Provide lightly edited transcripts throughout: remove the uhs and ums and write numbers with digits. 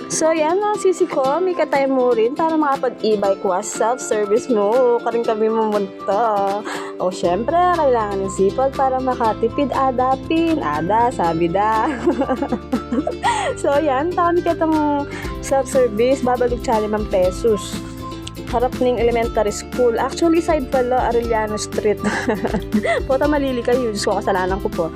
So yan mga sisi ko, may katay mo rin para makapag-e-bike was self-service mo, karing kami mamunta. O syempre, kailangan ng sipag para makatipid adapin. Ada, sabi da. So yan, takon kitang self-service, babalik siya 5 pesos. Harap ng elementary school. Actually, side pala, Arellano Street. Puta, malili kayo. Diyos ko, kasalanan ko po.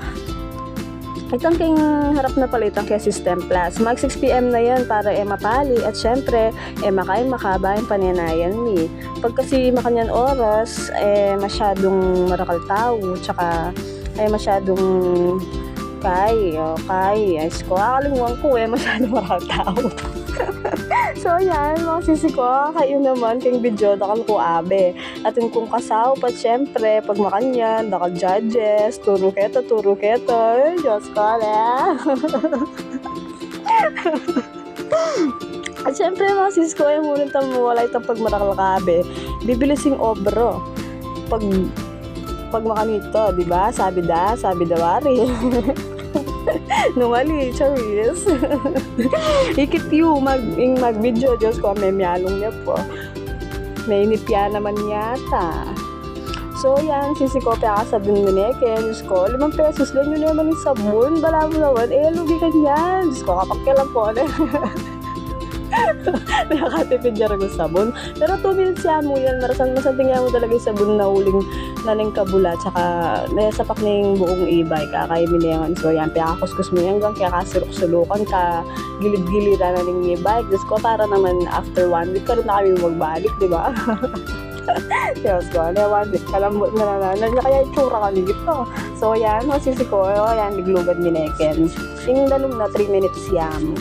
Itong king harap na pala itong kaya System Plus. Mag 6pm na yan para mapali. At syempre, makain makaba yung pananayan ni. Pag kasi makanyan oras, masyadong marakal tao. Tsaka, masyadong kay. Ayos ko. Akalinguan ko masyadong marakal tao. So yan, mga sisi ko, kayo naman king video dakal ko abe. At yung kung kasaw pa syempre, pag makanyan, dakal judges, turo keto, Diyos ko At syempre mga sisi ko, yung muna wala itong pagmarakal ka abe. Bibilising obro. Pag makanito, diba? Sabi dawari. Numali, charis. Ikit you, mag-video, Diyos ko, may miyalong niya po. Nainipya naman yata. So, yan, sisi ko, pia ka sabon mineke, Diyos ko, 5 pesos lang yun naman yung sabon, bala mo naman, lugi ka niyan. Diyos ko, kapakyalan po, nakakatipid niya rin yung sabon. Pero 2 minutes siya mo yan, masanding mo talaga yung sabon na huling naning kabula, tsaka nasapak na yung buong e-bike, kakainin na yan. So yan, piyakakuskus mo yan hanggang kaya kasulok-sulukan ka, gilid-giliran na ng e-bike. Diyos ko, para naman after 1 week ka rin na kami magbalik, di ba? Diyos ko, 1 week, kalambot na kaya itsura ka ni gito. So yan, masisi ko, yan, liglugad mineken. Yung dalong na 3 minutes yan.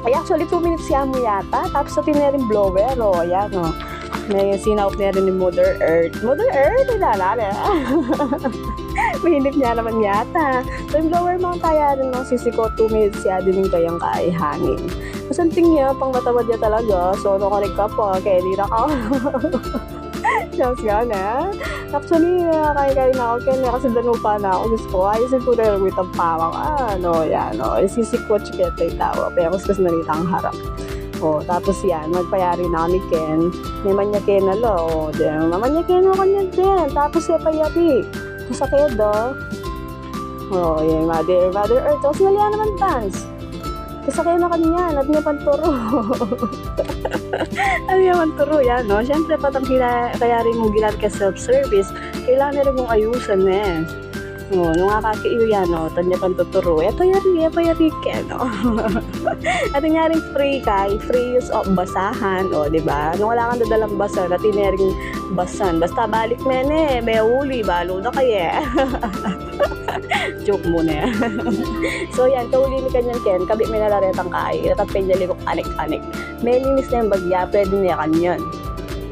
Ay, actually, 2 minutes siya mo yata. Tapos sa tinaring blower, yan, may sinaup niya rin ni Mother Earth. Mother Earth, nalala. Mahinip niya naman yata. So, yung blower mga kaya rin ng sisi ko, 2 minutes siya din yung kayang kaihangin. Masanting niya, pang matawad niya talaga. So, ano ka rin ka po, kaya di na ka. Diyos ka na. Actually, kaya na ako kaya kasi danupa na ako. Diyos ko, ayusin ko na yung ang pawang. Yan, sisikwat siya kaya tawa. Kaya kuskus na rin ang harap. Tapos yan, magpayari na kami Ken. May manyakin na lo. Manyakin na kanya din. Tapos siya payari. Tapos akedo. Yan, Mother Earth. Tapos nalihan naman dance. Kasi kayo na kanya, at niya panturo. Ano niya panturo yan, no? Siyempre, patang kaya rin mong ginat ka self-service, kailangan rin mong ayusan nung kakakiyo yan, no? Tanya pantuturo. Payari ka, no? At nga rin free use of basahan, diba? Nung wala kang dadalang basan, at rin basan. Basta balik may uli, balo na kaya. Joke muna yan. So yan, kauli ni kanyan Ken, kabit may nalaretang kay, natapay niya ligok anik-anik. May linis na yung bagya, pwede niya kanyan.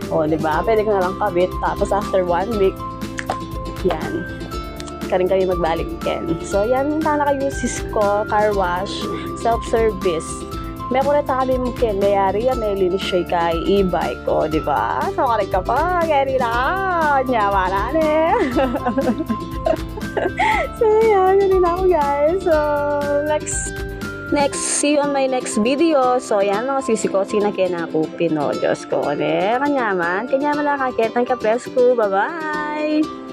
Diba? Pwede ko na lang kabit, tapos after 1 week, yan, karing kami magbalik Ken. So yan, tana kayo Cisco, car wash, self-service. May kureta kami mo Ken, may yari yan, may linis siya kay e-bike, diba? So karing ka pa, kaya na, nyawa na So, yan. Yun ako, guys. So, next, see you on my next video. So, yan, mga sisi ko, sinakena kupin, Diyos ko. Kanyaman lang kakit ng kapres ko. Bye-bye!